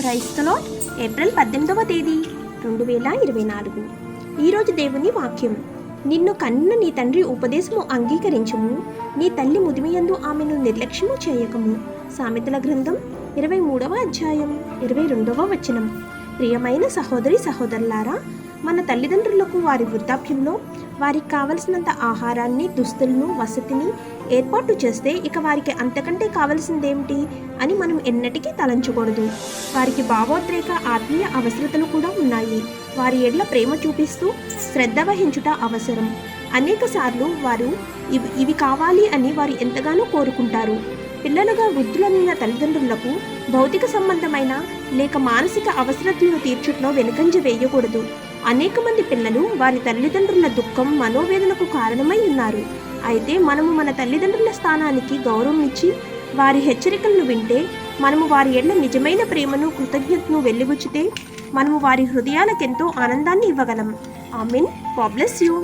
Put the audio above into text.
క్రైస్తలో April 18వ తేదీ 2024. ఈరోజు దేవుని వాక్యం. నిన్ను కన్న నీ తండ్రి ఉపదేశము అంగీకరించుము, నీ తల్లి ముదిమియందు ఆమెను నిర్లక్ష్యము చేయకము. సామెతల గ్రంథం 23వ అధ్యాయం 22వ వచనం. ప్రియమైన సహోదరి సహోదరులారా, మన తల్లిదండ్రులకు వారి వృద్ధాప్యంలో వారికి కావలసినంత ఆహారాన్ని, దుస్తులను, వసతిని ఏర్పాటు చేస్తే ఇక వారికి అంతకంటే కావలసిందేమిటి అని మనం ఎన్నటికీ తలంచకూడదు. వారికి భావోద్రేక ఆత్మీయ అవసరతలు కూడా ఉన్నాయి. వారి ఎడ్ల ప్రేమ చూపిస్తూ శ్రద్ధ వహించుట అవసరం. అనేక సార్లు వారు ఇవి కావాలి అని వారు ఎంతగానో కోరుకుంటారు. పిల్లలుగా వృద్ధులైన తల్లిదండ్రులకు భౌతిక సంబంధమైన లేక మానసిక అవసరతలను తీర్చుట్లో వెనుకంజ వేయకూడదు. అనేక మంది పిల్లలు వారి తల్లిదండ్రుల దుఃఖం, మనోవేదనకు కారణమై ఉన్నారు. అయితే మనము మన తల్లిదండ్రుల స్థానానికి గౌరవం ఇచ్చి వారి హెచ్చరికలను వింటే, మనము వారి ఎడల నిజమైన ప్రేమను, కృతజ్ఞతను వెలిబుచ్చితే మనము వారి హృదయాలకెంతో ఆనందాన్ని ఇవ్వగలం. ఆమెన్. God bless you.